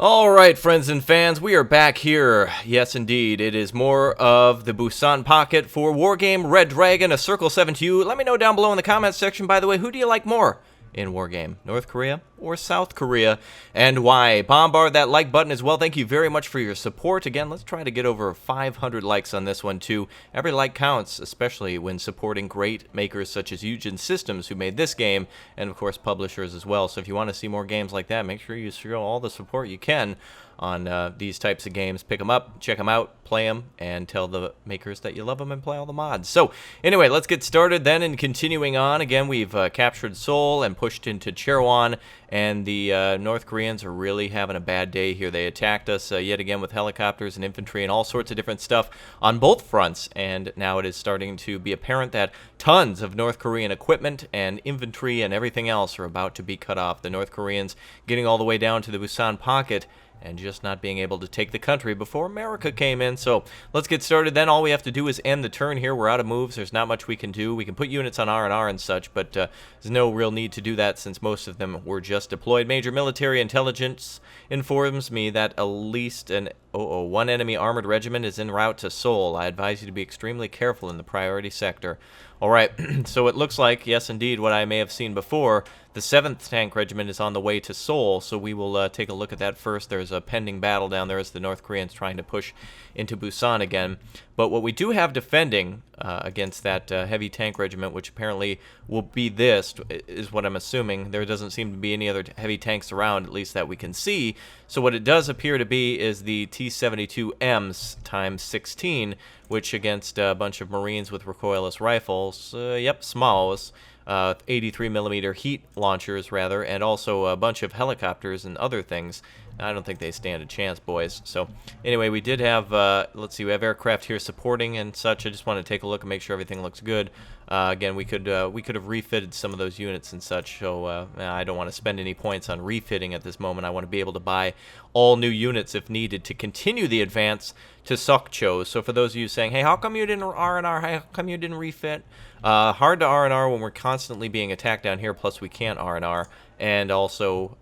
Alright, friends and fans, we are back here. Yes, indeed, it is more of the Busan Pocket for Wargame, Red Dragon, a Circle 7 to you. Let me know down below in the comments section, by the way, who do you like more in Wargame? North Korea or South Korea? And why? Bombard that like button as well. Thank you very much for your support. Again, let's try to get over 500 likes on this one, too. Every like counts, especially when supporting great makers such as Eugen Systems, who made this game, and, of course, publishers as well. So if you want to see more games like that, make sure you show all the support you can on these types of games. Pick them up, check them out, play them, and tell the makers that you love them and play all the mods. So, anyway, let's get started then, and continuing on. Again, we've captured Seoul and pushed into Cheerwon, and the North Koreans are really having a bad day here. They attacked us yet again with helicopters and infantry and all sorts of different stuff on both fronts, and now it is starting to be apparent that tons of North Korean equipment and infantry and everything else are about to be cut off. The North Koreans getting all the way down to the Busan Pocket and just not being able to take the country before America came in. So let's get started then. All we have to do is end the turn here. We're out of moves. There's not much we can do. We can put units on R&R and such, but there's no real need to do that since most of them were just deployed. Major military intelligence informs me that at least one enemy armored regiment is en route to Seoul. I advise you to be extremely careful in the priority sector. Alright, so it looks like, yes indeed, what I may have seen before, the 7th Tank Regiment is on the way to Seoul, so we will take a look at that first. There's a pending battle down there as the North Koreans trying to push into Busan again. But what we do have defending against that heavy tank regiment, which apparently will be this, is what I'm assuming. There doesn't seem to be any other heavy tanks around, at least that we can see. So what it does appear to be is the T-72Ms times 16, which against a bunch of Marines with recoilless rifles, smalls, 83mm heat launchers, rather, and also a bunch of helicopters and other things. I don't think they stand a chance, boys. So, anyway, we did have, let's see, we have aircraft here supporting and such. I just want to take a look and make sure everything looks good. Again, we could have refitted some of those units and such, so I don't want to spend any points on refitting at this moment. I want to be able to buy all new units if needed to continue the advance to Sokcho. So for those of you saying, hey, how come you didn't R&R? How come you didn't refit? Hard to R&R when we're constantly being attacked down here, plus we can't R&R. And also,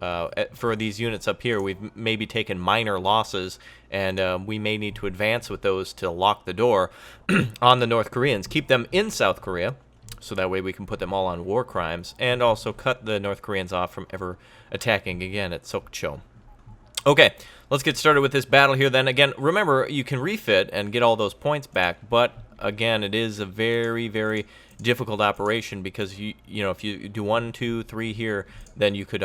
for these units up here, we've maybe taken minor losses, and we may need to advance with those to lock the door on the North Koreans. Keep them in South Korea, so that way we can put them all on war crimes, and also cut the North Koreans off from ever attacking again at Sokcho. Okay, let's get started with this battle here then. Again, remember, you can refit and get all those points back, but again, it is a very, very difficult operation because you know, if you do 1, 2, 3 here, then you could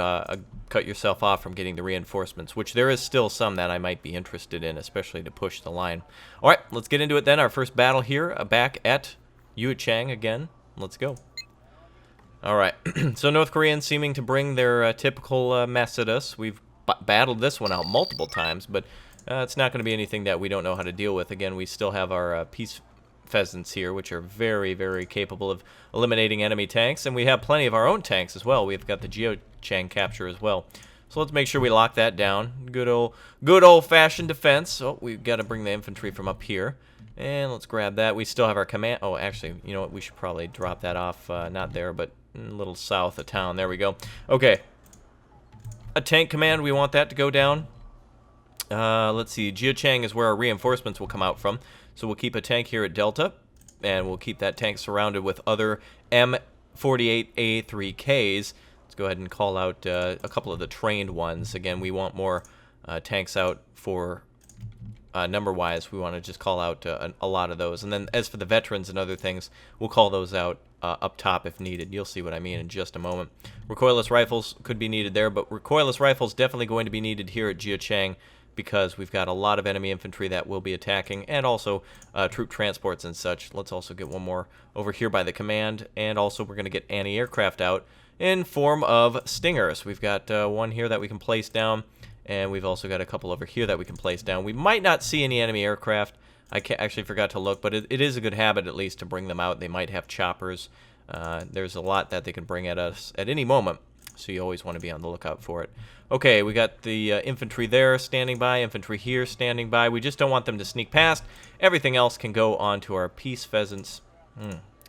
cut yourself off from getting the reinforcements, which there is still some that I might be interested in, especially to push the line. All right, let's get into it then. Our first battle here, back at Geo Chang again. Let's go. All right, so North Koreans seeming to bring their typical mess at us. We've battled this one out multiple times, but it's not going to be anything that we don't know how to deal with. Again, we still have our peace pheasants here, which are very, very capable of eliminating enemy tanks, and we have plenty of our own tanks as well. We've got the Geo Chang capture as well. So let's make sure we lock that down. Good old-fashioned defense. So we've got to bring the infantry from up here. And let's grab that. We still have our command. Oh, actually, you know what? We should probably drop that off. Not there, but a little south of town. There we go. Okay. A tank command. We want that to go down. Let's see. Geo Chang is where our reinforcements will come out from. So we'll keep a tank here at Delta. And we'll keep that tank surrounded with other M48A3Ks. Let's go ahead and call out a couple of the trained ones. Again, we want more tanks out for... number-wise, we want to just call out a lot of those. And then as for the veterans and other things, we'll call those out up top if needed. You'll see what I mean in just a moment. Recoilless rifles could be needed there, but recoilless rifles definitely going to be needed here at Geo Chang because we've got a lot of enemy infantry that will be attacking, and also troop transports and such. Let's also get one more over here by the command, and also we're going to get anti-aircraft out in form of Stingers. We've got one here that we can place down, and we've also got a couple over here that we can place down. We might not see any enemy aircraft. I actually forgot to look, but it is a good habit at least to bring them out. They might have choppers. There's a lot that they can bring at us at any moment, so you always want to be on the lookout for it. Okay, we got the infantry there standing by, infantry here standing by. We just don't want them to sneak past. Everything else can go on to our peace pheasants.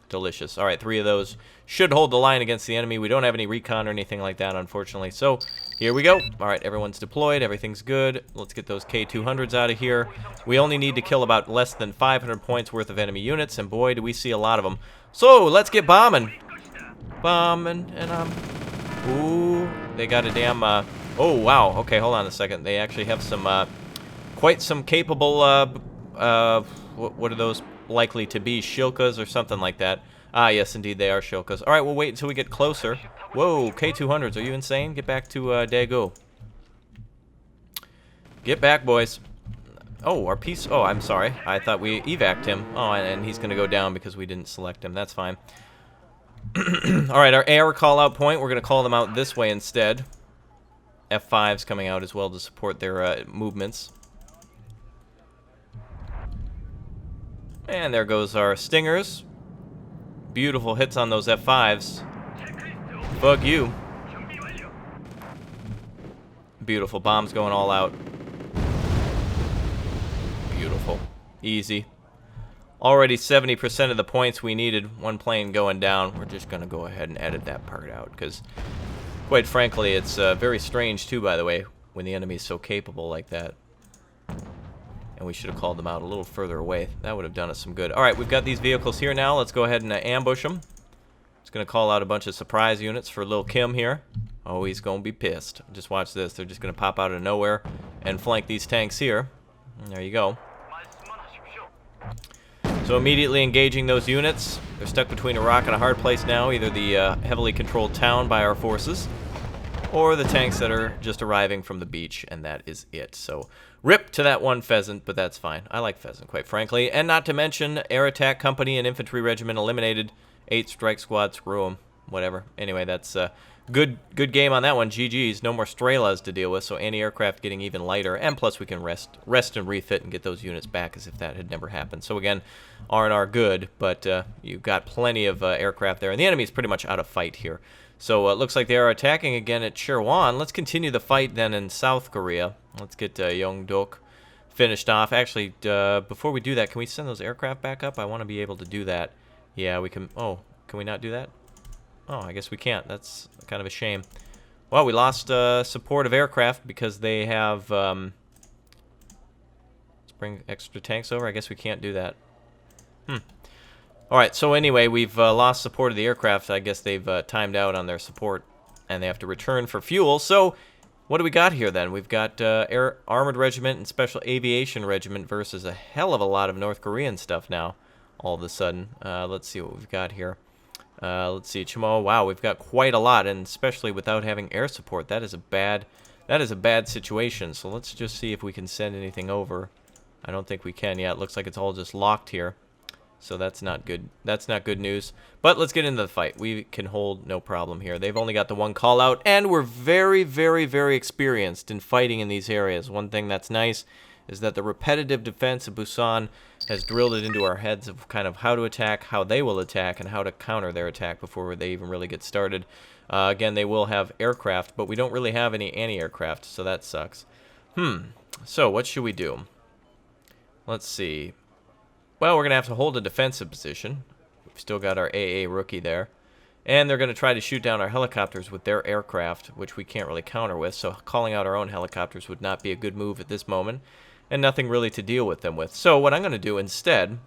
Delicious. All right, 3 of those should hold the line against the enemy. We don't have any recon or anything like that, unfortunately. So here we go. All right, everyone's deployed. Everything's good. Let's get those K200s out of here. We only need to kill about less than 500 points worth of enemy units, and boy, do we see a lot of them. So let's get bombing. Bombing, and ooh, they got a damn, oh, wow. Okay, hold on a second. They actually have some, quite some capable, what are those likely to be? Shilkas or something like that. Ah, yes, indeed, they are Shilkas. All right, we'll wait until we get closer. Whoa, K200s, are you insane? Get back to, Daegu. Get back, boys. Oh, our piece, oh, I'm sorry. I thought we evac'd him. Oh, and he's gonna go down because we didn't select him. That's fine. All right, our air call-out point, we're gonna call them out this way instead. F5's coming out as well to support their, movements. And there goes our stingers. Beautiful hits on those F5s. Fuck you. Beautiful. Bombs going all out. Beautiful. Easy. Already 70% of the points we needed. One plane going down. We're just going to go ahead and edit that part out. Because, quite frankly, it's very strange, too, by the way, when the enemy is so capable like that. And we should have called them out a little further away. That would have done us some good. All right, we've got these vehicles here now. Let's go ahead and ambush them. Just going to call out a bunch of surprise units for Lil Kim here. Oh, he's going to be pissed. Just watch this. They're just going to pop out of nowhere and flank these tanks here. And there you go. So immediately engaging those units. They're stuck between a rock and a hard place now. Either the heavily controlled town by our forces, or the tanks that are just arriving from the beach, and that is it. So rip to that one pheasant, but that's fine. I like pheasant, quite frankly. And not to mention, air attack company and infantry regiment eliminated. 8 strike squad, screw them. Whatever. Anyway, that's good game on that one. GG's. No more Strelas to deal with, so anti-aircraft getting even lighter. And plus we can rest and refit and get those units back as if that had never happened. So again, R&R good, but you've got plenty of aircraft there. And the enemy's pretty much out of fight here. So it looks like they are attacking again at Chirwan. Let's continue the fight then in South Korea. Let's get Yongdok finished off. Actually, before we do that, can we send those aircraft back up? I want to be able to do that. Yeah, we can. Oh, can we not do that? Oh, I guess we can't. That's kind of a shame. Well, we lost support of aircraft because they have... let's bring extra tanks over. I guess we can't do that. Alright, so anyway, we've lost support of the aircraft. I guess they've timed out on their support, and they have to return for fuel. So, what do we got here then? We've got Air Armored Regiment and Special Aviation Regiment versus a hell of a lot of North Korean stuff now, all of a sudden. Let's see what we've got here. Let's see, Chimo. Wow, we've got quite a lot, and especially without having air support, that is a bad situation. So let's just see if we can send anything over. I don't think we can yet. It looks like it's all just locked here. So that's not good. That's not good news. But let's get into the fight. We can hold no problem here. They've only got the one call out, and we're very, very, very experienced in fighting in these areas. One thing that's nice is that the repetitive defense of Busan has drilled it into our heads of kind of how to attack, how they will attack, and how to counter their attack before they even really get started. Again, they will have aircraft, but we don't really have any anti-aircraft, so that sucks. So what should we do? Let's see. Well, we're going to have to hold a defensive position. We've still got our AA rookie there. And they're going to try to shoot down our helicopters with their aircraft, which we can't really counter with, so calling out our own helicopters would not be a good move at this moment, and nothing really to deal with them with. So what I'm going to do instead,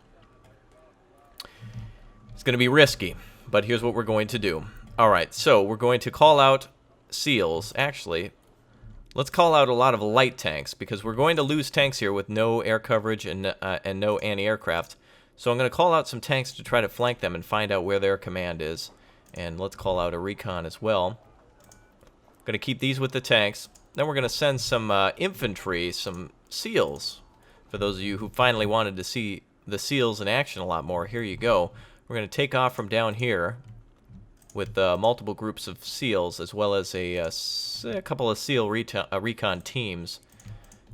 it's going to be risky, but here's what we're going to do. Alright, so we're going to call out SEALs. Actually, let's call out a lot of light tanks, because we're going to lose tanks here with no air coverage and no anti-aircraft. So I'm going to call out some tanks to try to flank them and find out where their command is. And let's call out a recon as well. Going to keep these with the tanks. Then we're going to send some infantry, some SEALs. For those of you who finally wanted to see the SEALs in action a lot more, here you go. We're going to take off from down here with multiple groups of SEALs, as well as a couple of SEAL recon teams.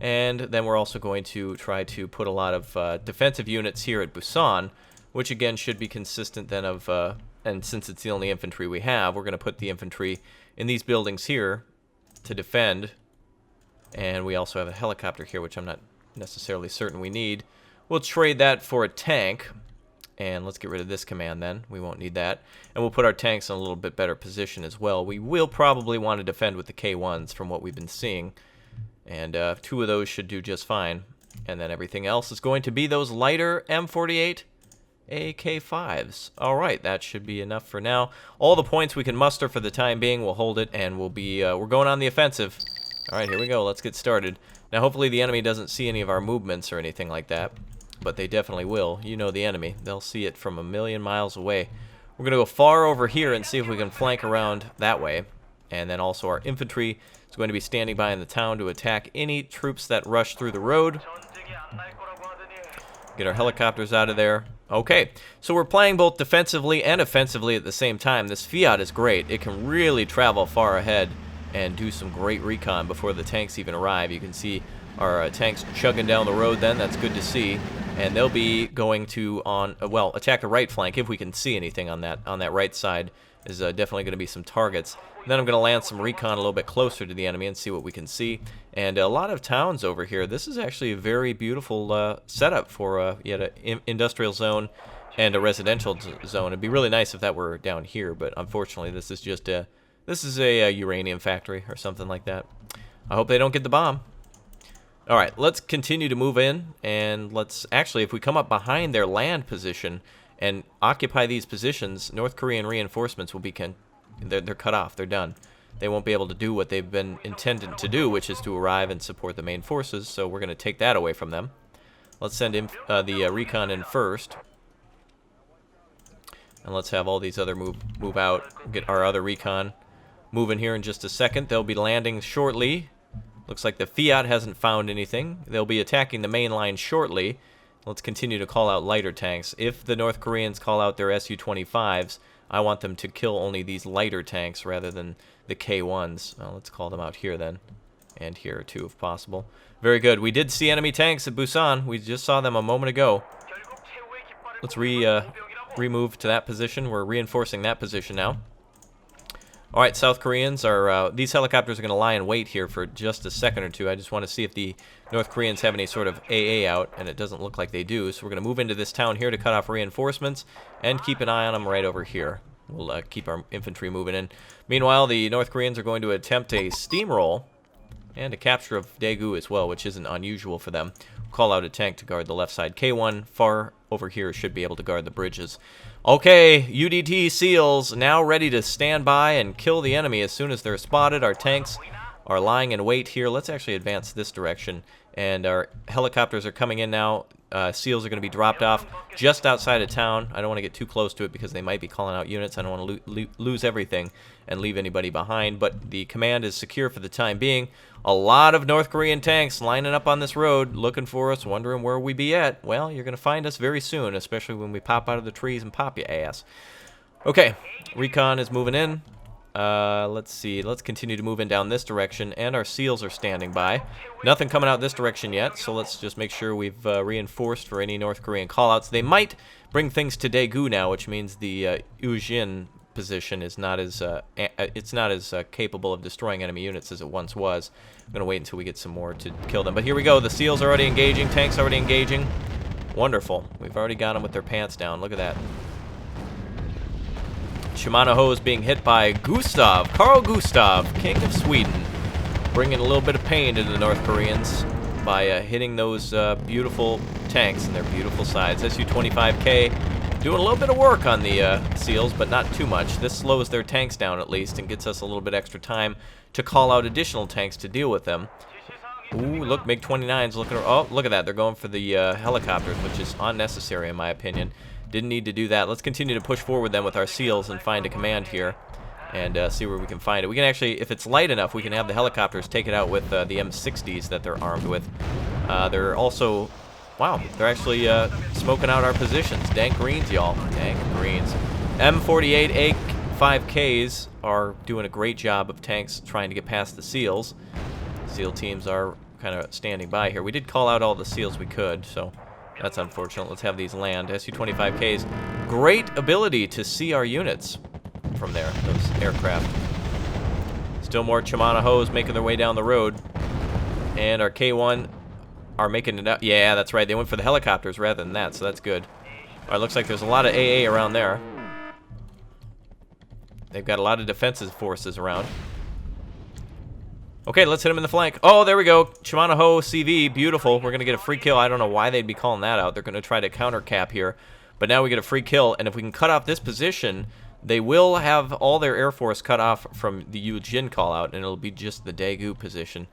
And then we're also going to try to put a lot of defensive units here at Busan, which again should be consistent then of... and since it's the only infantry we have, we're going to put the infantry in these buildings here to defend. And we also have a helicopter here, which I'm not necessarily certain we need. We'll trade that for a tank. And let's get rid of this command then. We won't need that. And we'll put our tanks in a little bit better position as well. We will probably want to defend with the K1s from what we've been seeing. And 2 of those should do just fine. And then everything else is going to be those lighter M48 AK5s. Alright, that should be enough for now. All the points we can muster for the time being, we'll hold it, and we'll be, we're going on the offensive. Alright, here we go. Let's get started. Now, hopefully the enemy doesn't see any of our movements or anything like that. But they definitely will. You know the enemy. They'll see it from a million miles away. We're going to go far over here and see if we can flank around that way. And then also our infantry is going to be standing by in the town to attack any troops that rush through the road. Get our helicopters out of there. Okay, so we're playing both defensively and offensively at the same time. This Fiat is great. It can really travel far ahead and do some great recon before the tanks even arrive. You can see our tanks chugging down the road then. That's good to see. And they'll be going to attack the right flank if we can see anything on that right side. Is definitely going to be some targets. And then I'm going to land some recon a little bit closer to the enemy and see what we can see. And a lot of towns over here. This is actually a very beautiful setup for yet an industrial zone and a residential zone. It'd be really nice if that were down here, but unfortunately this is just a uranium factory or something like that. I hope they don't get the bomb. Alright, let's continue to move in, and let's actually, if we come up behind their land position and occupy these positions, North Korean reinforcements will be they're cut off. They're done. They won't be able to do what they've been intended to do, which is to arrive and support the main forces, so we're going to take that away from them. Let's send in the recon in first. And let's have all these other move out, get our other recon moving here in just a second. They'll be landing shortly. Looks like the Fiat hasn't found anything. They'll be attacking the main line shortly. Let's continue to call out lighter tanks. If the North Koreans call out their Su-25s, I want them to kill only these lighter tanks rather than the K1s. Well, let's call them out here then. And here too, if possible. Very good. We did see enemy tanks at Busan. We just saw them a moment ago. Let's remove to that position. We're reinforcing that position now. Alright, South Koreans are, these helicopters are going to lie in wait here for just a second or two. I just want to see if the North Koreans have any sort of AA out, and it doesn't look like they do. So we're going to move into this town here to cut off reinforcements and keep an eye on them right over here. We'll keep our infantry moving in. Meanwhile, the North Koreans are going to attempt a steamroll and a capture of Daegu as well, which isn't unusual for them. We'll call out a tank to guard the left side. K1 far over here should be able to guard the bridges. Okay, UDT SEALs now ready to stand by and kill the enemy as soon as they're spotted. Our tanks are lying in wait here. Let's actually advance this direction. And our helicopters are coming in now. SEALs are going to be dropped off just outside of town. I don't want to get too close to it because they might be calling out units. I don't want to lose everything and leave anybody behind. But the command is secure for the time being. A lot of North Korean tanks lining up on this road, looking for us, wondering where we be at. Well, you're going to find us very soon, especially when we pop out of the trees and pop your ass. Okay, recon is moving in. Let's see. Let's continue to move in down this direction, and our SEALs are standing by. Nothing coming out this direction yet, so let's just make sure we've reinforced for any North Korean callouts. They might bring things to Daegu now, which means the Ujin position is not as capable of destroying enemy units as it once was. I'm gonna wait until we get some more to kill them. But here we go. The SEALs are already engaging. Tanks already engaging. Wonderful. We've already got them with their pants down. Look at that. Shimano Hose being hit by Gustav, Carl Gustav, King of Sweden, bringing a little bit of pain to the North Koreans by hitting those beautiful tanks and their beautiful sides. Su-25K doing a little bit of work on the SEALs, but not too much. This slows their tanks down at least and gets us a little bit extra time to call out additional tanks to deal with them. Ooh, look, MiG-29's looking. Oh, look at that. They're going for the helicopters, which is unnecessary in my opinion. Didn't need to do that. Let's continue to push forward then with our SEALs and find a command here and see where we can find it. We can actually, if it's light enough, we can have the helicopters take it out with the M60s that they're armed with. They're also, wow, they're actually smoking out our positions. Dank greens, y'all. Dank greens. M48 A5Ks are doing a great job of tanks trying to get past the SEALs. SEAL teams are kind of standing by here. We did call out all the SEALs we could, so that's unfortunate. Let's have these land. Su-25Ks, great ability to see our units from there, those aircraft. Still more Shimano Hose making their way down the road. And our K1 are making it out. Yeah, that's right. They went for the helicopters rather than that, so that's good. Alright, looks like there's a lot of AA around there. They've got a lot of defensive forces around. Okay, let's hit him in the flank. Oh, there we go. Shimano Ho CV, beautiful. We're going to get a free kill. I don't know why they'd be calling that out. They're going to try to counter cap here. But now we get a free kill, and if we can cut off this position, they will have all their Air Force cut off from the Yu Jin call out, and it'll be just the Daegu position.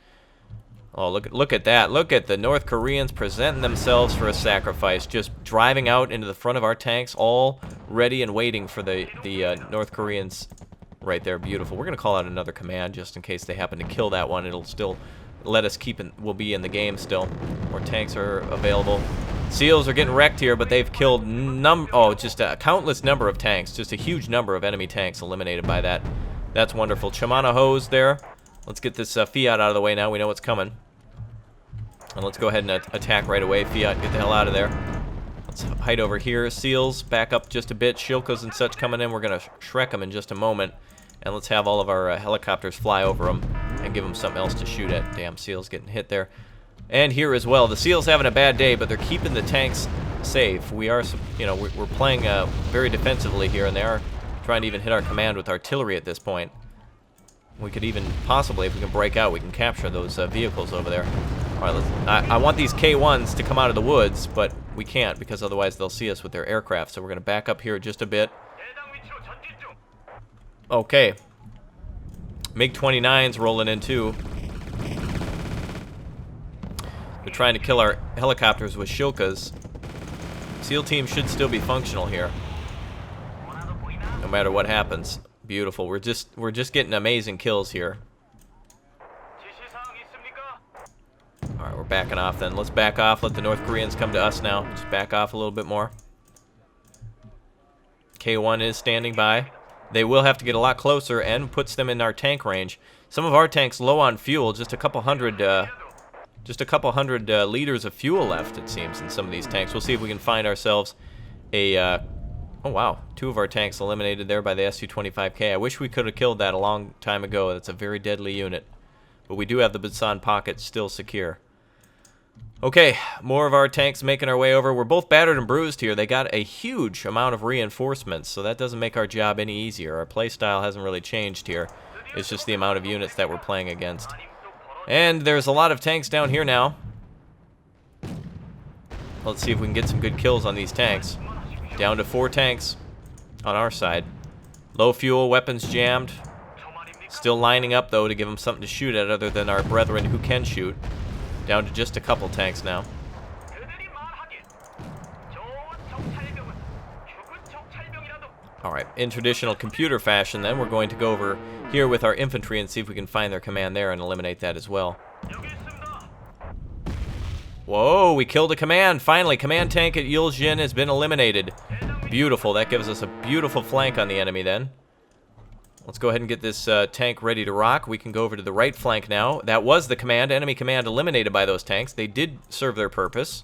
Oh, look at that. Look at the North Koreans presenting themselves for a sacrifice, just driving out into the front of our tanks, all ready and waiting for the North Koreans right there. Beautiful. We're going to call out another command just in case they happen to kill that one. It'll still let us keep in, we'll be in the game still. More tanks are available. SEALs are getting wrecked here, but they've killed just a countless number of tanks. Just a huge number of enemy tanks eliminated by that. That's wonderful. Shimano Ho's there. Let's get this Fiat out of the way now. We know what's coming. And let's go ahead and attack right away. Fiat, get the hell out of there. Let's hide over here. SEALs, back up just a bit. Shilkas and such coming in. We're going to Shrek them in just a moment. And let's have all of our helicopters fly over them and give them something else to shoot at. Damn, SEALs getting hit there. And here as well. The SEALs having a bad day, but they're keeping the tanks safe. We are, you know, we're playing very defensively here, and they are trying to even hit our command with artillery at this point. We could even possibly, if we can break out, we can capture those vehicles over there. All right, I want these K1s to come out of the woods, but we can't because otherwise they'll see us with their aircraft. So we're going to back up here just a bit. Okay. MiG-29's rolling in too. They're trying to kill our helicopters with Shilkas. SEAL team should still be functional here, no matter what happens. Beautiful. We're just getting amazing kills here. All right, we're backing off then. Let's back off. Let the North Koreans come to us now. Just back off a little bit more. K1 is standing by. They will have to get a lot closer and puts them in our tank range. Some of our tanks low on fuel. Just a couple hundred liters of fuel left, it seems, in some of these tanks. We'll see if we can find ourselves a. Oh, wow. 2 of our tanks eliminated there by the Su-25K. I wish we could have killed that a long time ago. That's a very deadly unit. But we do have the Busan pocket still secure. Okay, more of our tanks making our way over. We're both battered and bruised here. They got a huge amount of reinforcements, so that doesn't make our job any easier. Our playstyle hasn't really changed here. It's just the amount of units that we're playing against. And there's a lot of tanks down here now. Let's see if we can get some good kills on these tanks. Down to 4 tanks on our side. Low fuel, weapons jammed. Still lining up, though, to give them something to shoot at other than our brethren who can shoot. Down to just a couple tanks now. Alright, in traditional computer fashion, then, we're going to go over here with our infantry and see if we can find their command there and eliminate that as well. Whoa, we killed a command. Finally, command tank at Yuljin has been eliminated. Beautiful. That gives us a beautiful flank on the enemy then. Let's go ahead and get this tank ready to rock. We can go over to the right flank now. That was the command. Enemy command eliminated by those tanks. They did serve their purpose.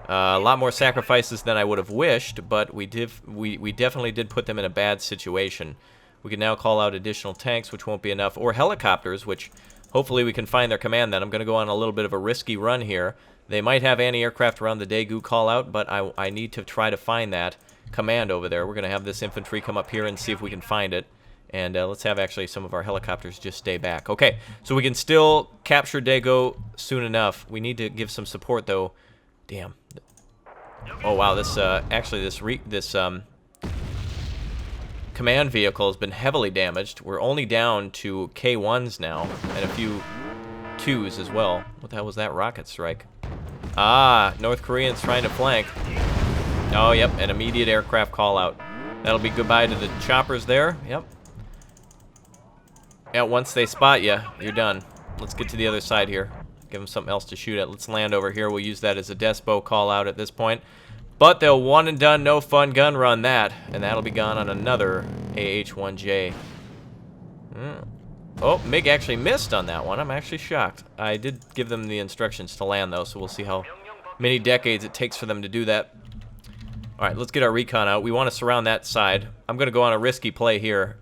A lot more sacrifices than I would have wished, but we definitely did put them in a bad situation. We can now call out additional tanks, which won't be enough, or helicopters, which hopefully we can find their command then. I'm going to go on a little bit of a risky run here. They might have anti-aircraft around the Daegu call out, but I need to try to find that command over there. We're going to have this infantry come up here and see if we can find it. And let's have actually some of our helicopters just stay back. Okay, so we can still capture Daegu soon enough. We need to give some support, though. Damn. Oh, wow, this command vehicle has been heavily damaged. We're only down to K1s now, and a few 2s as well. What the hell was that rocket strike? Ah, North Koreans trying to flank. Oh, yep, an immediate aircraft call out. That'll be goodbye to the choppers there. Yep. Yeah, once they spot you, you're done. Let's get to the other side here. Give them something else to shoot at. Let's land over here. We'll use that as a Despo call out at this point. But they'll one and done, no fun gun run that. And that'll be gone on another AH-1J. Oh, MiG actually missed on that one. I'm actually shocked. I did give them the instructions to land, though, so we'll see how many decades it takes for them to do that. All right, let's get our recon out. We want to surround that side. I'm going to go on a risky play here.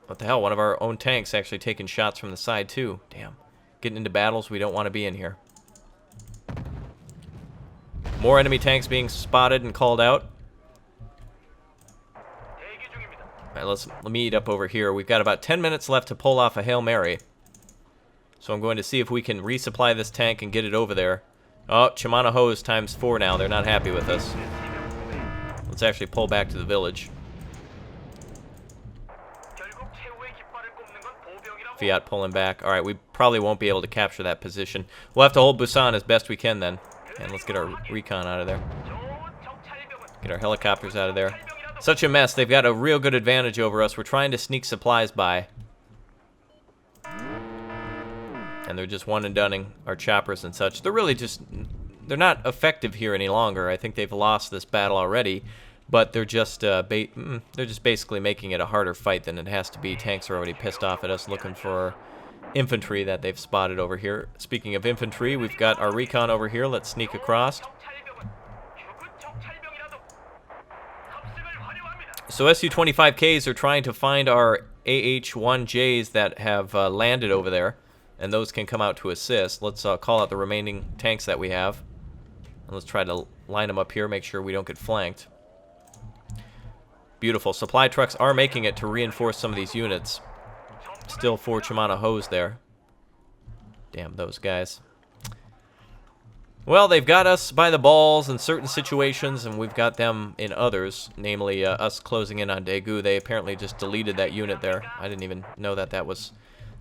What the hell? One of our own tanks actually taking shots from the side, too. Damn. Getting into battles we don't want to be in here. More enemy tanks being spotted and called out. Alright, let me eat up over here. We've got about 10 minutes left to pull off a Hail Mary. So I'm going to see if we can resupply this tank and get it over there. Oh, Shimano Hose times 4 now. They're not happy with us. Let's actually pull back to the village. Fiat pulling back. Alright, we probably won't be able to capture that position. We'll have to hold Busan as best we can then. And let's get our recon out of there. Get our helicopters out of there. Such a mess. They've got a real good advantage over us. We're trying to sneak supplies by. And they're just one and doneing our choppers and such. They're really just... They're not effective here any longer. I think they've lost this battle already. But they're just basically making it a harder fight than it has to be. Tanks are already pissed off at us looking for infantry that they've spotted over here. Speaking of infantry, we've got our recon over here. Let's sneak across. So Su-25Ks are trying to find our AH-1Js that have landed over there, and those can come out to assist. Let's call out the remaining tanks that we have. And let's try to line them up here, make sure we don't get flanked. Beautiful. Supply trucks are making it to reinforce some of these units. Still 4 Shimano Hose there. Damn those guys. Well, they've got us by the balls in certain situations, and we've got them in others, namely us closing in on Daegu. They apparently just deleted that unit there. I didn't even know that that was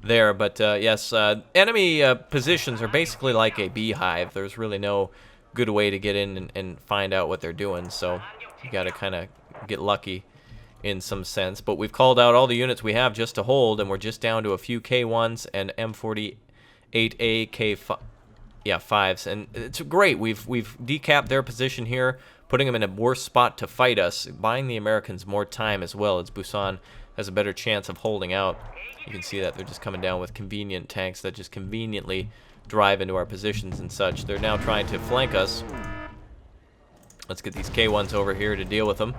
there. But yes, enemy positions are basically like a beehive. There's really no good way to get in and find out what they're doing, so you got to kind of get lucky in some sense. But we've called out all the units we have just to hold, and we're just down to a few K1s and M48A K5s, and it's great. We've decapped their position here, putting them in a worse spot to fight us, buying the Americans more time as well, as Busan has a better chance of holding out. You can see that they're just coming down with convenient tanks that just conveniently drive into our positions and such. They're now trying to flank us. Let's get these K1s over here to deal with them.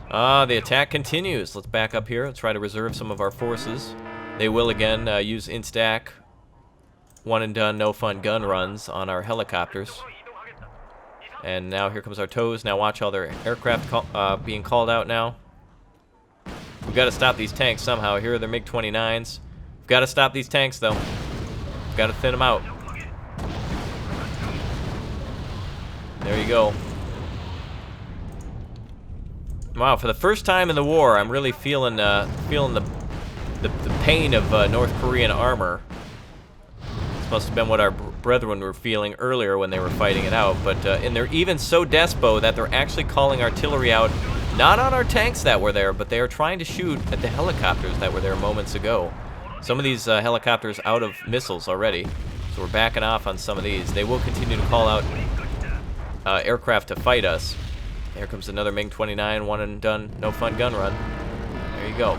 The attack continues. Let's back up here. Let's try to reserve some of our forces. They will again use instack, one and done, no fun gun runs on our helicopters. And now here comes our tows. Now watch all their aircraft being called out now. We've got to stop these tanks somehow. Here are their MiG-29s. We've got to stop these tanks though. We've got to thin them out. There you go. Wow, for the first time in the war, I'm really feeling the pain of North Korean armor. This must have been what our brethren were feeling earlier when they were fighting it out. But and they're even so despo that they're actually calling artillery out, not on our tanks that were there, but they are trying to shoot at the helicopters that were there moments ago. Some of these helicopters out of missiles already, so we're backing off on some of these. They will continue to call out aircraft to fight us. Here comes another MiG-29, one and done, no fun gun run. There you go.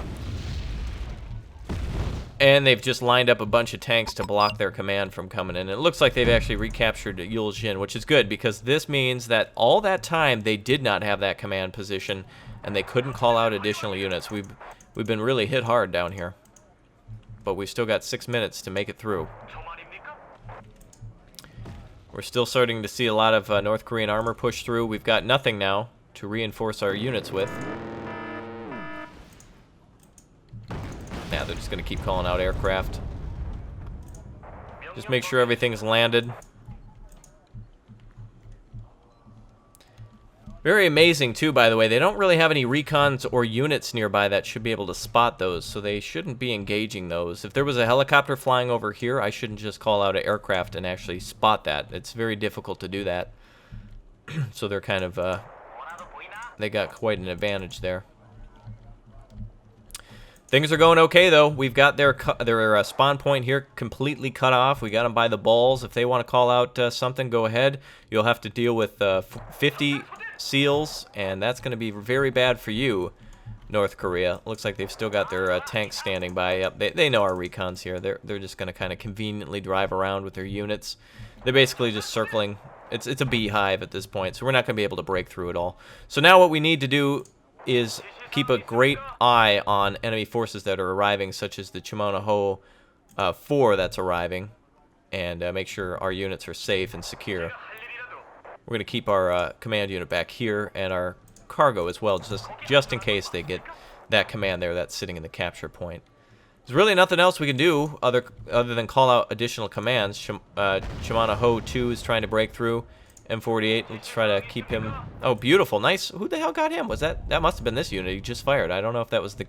And they've just lined up a bunch of tanks to block their command from coming in. It looks like they've actually recaptured Yuljin, which is good, because this means that all that time they did not have that command position, and they couldn't call out additional units. We've been really hit hard down here. But we've still got 6 minutes to make it through. We're still starting to see a lot of North Korean armor push through. We've got nothing now to reinforce our units with. Now they're just going to keep calling out aircraft. Just make sure everything's landed. Very amazing, too, by the way. They don't really have any recons or units nearby that should be able to spot those, so they shouldn't be engaging those. If there was a helicopter flying over here, I shouldn't just call out an aircraft and actually spot that. It's very difficult to do that. So they're kind of, they got quite an advantage there. Things are going okay, though. We've got their spawn point here completely cut off. We got them by the balls. If they want to call out something, go ahead. You'll have to deal with 50 SEALs, and that's going to be very bad for you, North Korea. Looks like they've still got their tanks standing by. Yep, they know our recons here. They're just going to kind of conveniently drive around with their units. They're basically just circling. It's a beehive at this point, so we're not going to be able to break through it all. So now what we need to do is keep a great eye on enemy forces that are arriving, such as the Shimano Ho 4 that's arriving, and make sure our units are safe and secure. We're going to keep our command unit back here and our cargo as well, just in case they get that command there that's sitting in the capture point. There's really nothing else we can do other than call out additional commands. Shimano Ho 2 is trying to break through. M48, let's try to keep him. Oh, beautiful, nice. Who the hell got him? Was that must have been this unit he just fired. I don't know if that was the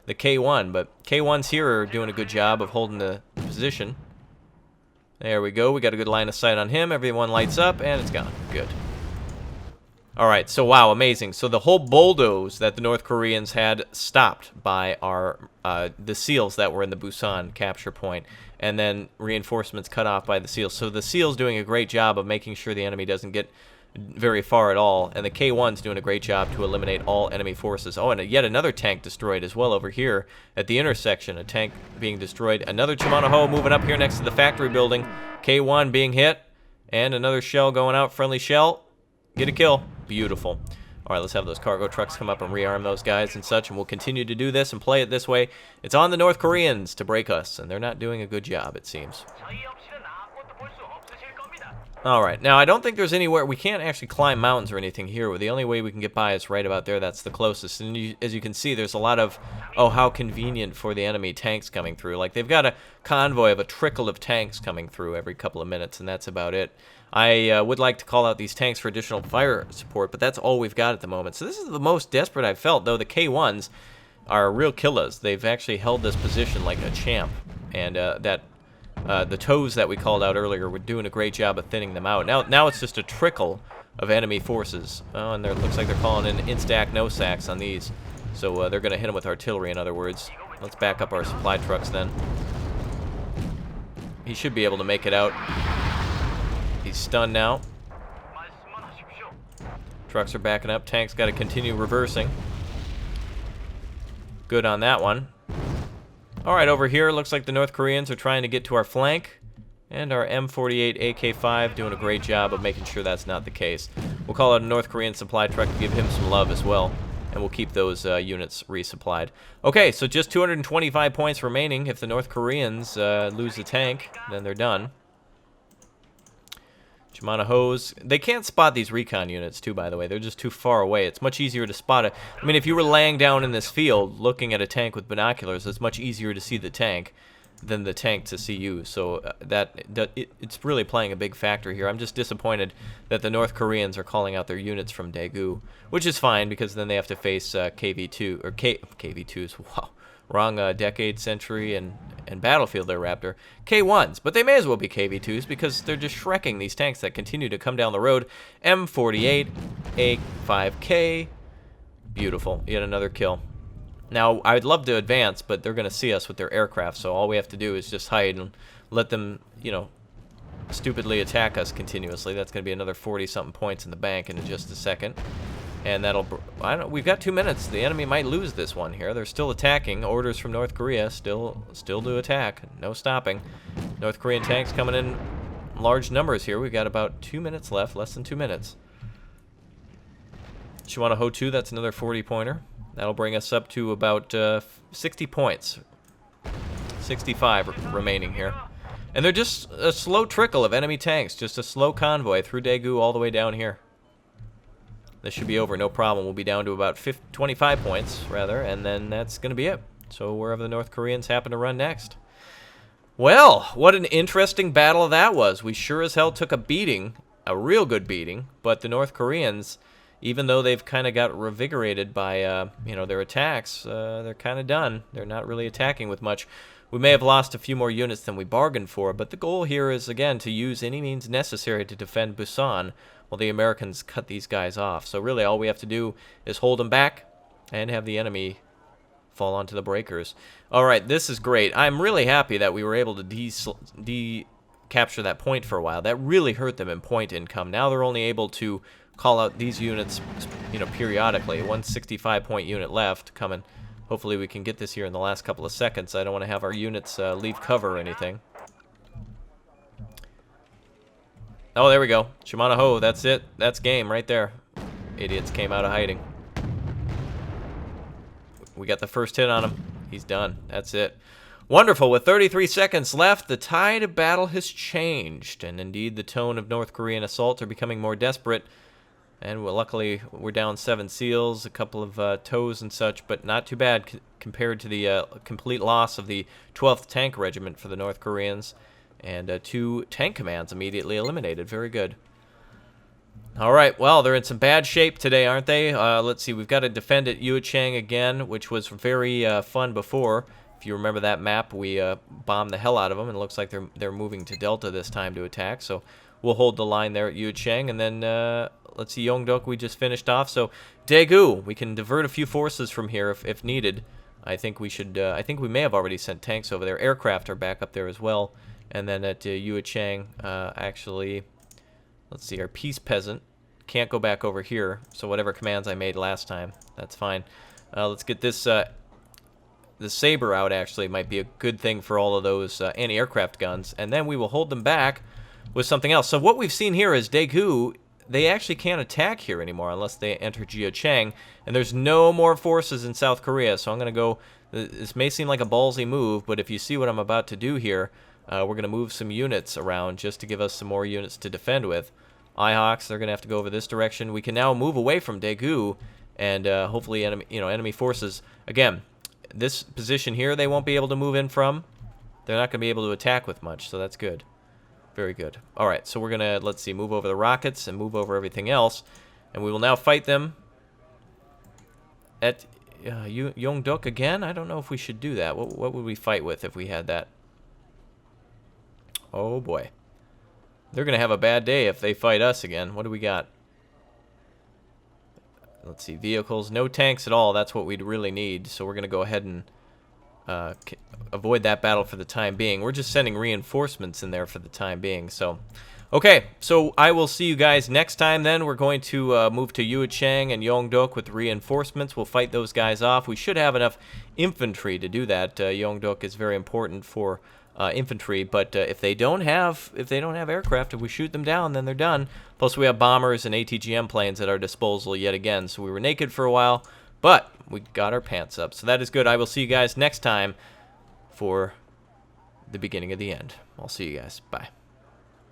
K1, but K1s here are doing a good job of holding the position. There we go. We got a good line of sight on him. Everyone lights up, and it's gone. Good. All right, so wow, amazing. So the whole bulldoze that the North Koreans had stopped by our the SEALs that were in the Busan capture point, and then reinforcements cut off by the SEALs. So the SEALs doing a great job of making sure the enemy doesn't get very far at all, and the K1's doing a great job to eliminate all enemy forces. Oh, and yet another tank destroyed as well over here at the intersection. A tank being destroyed. Another Shimano Ho moving up here next to the factory building. K1 being hit, and another shell going out. Friendly shell. Get a kill. Beautiful. All right, let's have those cargo trucks come up and rearm those guys and such, and we'll continue to do this and play it this way. It's on the North Koreans to break us, and they're not doing a good job, it seems. All right, now I don't think there's anywhere we can't actually climb mountains or anything here. The only way we can get by is right about there. That's the closest. And as you can see, there's a lot of, oh, how convenient for the enemy tanks coming through. Like, they've got a convoy of a trickle of tanks coming through every couple of minutes, and that's about it. I would like to call out these tanks for additional fire support, but that's all we've got at the moment. So this is the most desperate I've felt, though the K1s are real killers. They've actually held this position like a champ, and the toes that we called out earlier were doing a great job of thinning them out. Now it's just a trickle of enemy forces. Oh, and it looks like they're calling in instack no sacks on these. So they're going to hit them with artillery, in other words. Let's back up our supply trucks then. He should be able to make it out. He's stunned now. Trucks are backing up. Tanks got to continue reversing. Good on that one. Alright, over here, looks like the North Koreans are trying to get to our flank. And our M48 AK5 doing a great job of making sure that's not the case. We'll call out a North Korean supply truck to give him some love as well. And we'll keep those units resupplied. Okay, so just 225 points remaining. If the North Koreans lose the tank, then they're done. Shimano Hose. They can't spot these recon units, too, by the way. They're just too far away. It's much easier to spot it. I mean, if you were laying down in this field looking at a tank with binoculars, it's much easier to see the tank than the tank to see you. So it's really playing a big factor here. I'm just disappointed that the North Koreans are calling out their units from Daegu, which is fine because then they have to face KV2, or KV2s, wow. Wrong decade, century, and battlefield there, Raptor. K1s, but they may as well be KV2s because they're just shrekking these tanks that continue to come down the road. M48, A5K. Beautiful. Yet another kill. Now, I'd love to advance, but they're going to see us with their aircraft, so all we have to do is just hide and let them, you know, stupidly attack us continuously. That's going to be another 40-something points in the bank in just a second. And that'll, I don't know, we've got 2 minutes. The enemy might lose this one here. They're still attacking. Orders from North Korea still to attack. No stopping. North Korean tanks coming in large numbers here. We've got about 2 minutes left, less than 2 minutes. Shimano Ho 2, that's another 40-pointer. That'll bring us up to about 60 points. 65 remaining here. And they're just a slow trickle of enemy tanks. Just a slow convoy through Daegu all the way down here. This should be over, no problem. We'll be down to about 25 points, rather, and then that's going to be it. So wherever the North Koreans happen to run next. Well, what an interesting battle that was. We sure as hell took a beating, a real good beating, but the North Koreans, even though they've kind of got revigorated by, you know, their attacks, they're kind of done. They're not really attacking with much. We may have lost a few more units than we bargained for, but the goal here is, again, to use any means necessary to defend Busan while the Americans cut these guys off. So really all we have to do is hold them back and have the enemy fall onto the breakers. All right, this is great. I'm really happy that we were able to capture that point for a while. That really hurt them in point income. Now they're only able to call out these units, you know, periodically. 165-point unit left coming. Hopefully we can get this here in the last couple of seconds. I don't want to have our units leave cover or anything. Oh, there we go. Shimano Ho, that's it. That's game right there. Idiots came out of hiding. We got the first hit on him. He's done. That's it. Wonderful. With 33 seconds left, the tide of battle has changed, and indeed the tone of North Korean assaults are becoming more desperate. And luckily, we're down 7 SEALs, a couple of toes and such, but not too bad compared to the complete loss of the 12th Tank Regiment for the North Koreans. And 2 tank commands immediately eliminated. Very good. All right, well, they're in some bad shape today, aren't they? Let's see, we've got to defend at Geo Chang again, which was very fun before. If you remember that map, we bombed the hell out of them, and it looks like they're moving to Delta this time to attack. So we'll hold the line there at Geo Chang, and then let's see, Yongdok we just finished off. So Daegu, we can divert a few forces from here if needed. I think we should. I think we may have already sent tanks over there. Aircraft are back up there as well. And then at Geo Chang, actually, let's see, our Peace Peasant can't go back over here. So whatever commands I made last time, that's fine. Let's get this. The Saber out actually might be a good thing for all of those anti-aircraft guns, and then we will hold them back with something else. So what we've seen here is Daegu, they actually can't attack here anymore unless they enter Geo Chang, and there's no more forces in South Korea. So I'm going to go, this may seem like a ballsy move, but if you see what I'm about to do here, we're going to move some units around just to give us some more units to defend with. IHawks, they're going to have to go over this direction. We can now move away from Daegu, and hopefully enemy forces, again, this position here they won't be able to move in from. They're not going to be able to attack with much, so that's good. Very good. All right, so we're going to, let's see, move over the rockets and move over everything else. And we will now fight them at Yongdok again. I don't know if we should do that. What would we fight with if we had that? Oh, boy. They're going to have a bad day if they fight us again. What do we got? Let's see, vehicles, no tanks at all. That's what we'd really need. So we're going to go ahead and avoid that battle for the time being. We're just sending reinforcements in there for the time being. So, okay, so I will see you guys next time then. We're going to move to Geo Chang and Yongdok with reinforcements. We'll fight those guys off. We should have enough infantry to do that. Yongdok is very important for infantry, but if they don't have aircraft, if we shoot them down, then they're done. Plus, we have bombers and ATGM planes at our disposal yet again. So we were naked for a while, but we got our pants up. So that is good. I will see you guys next time for the beginning of the end. I'll see you guys. Bye.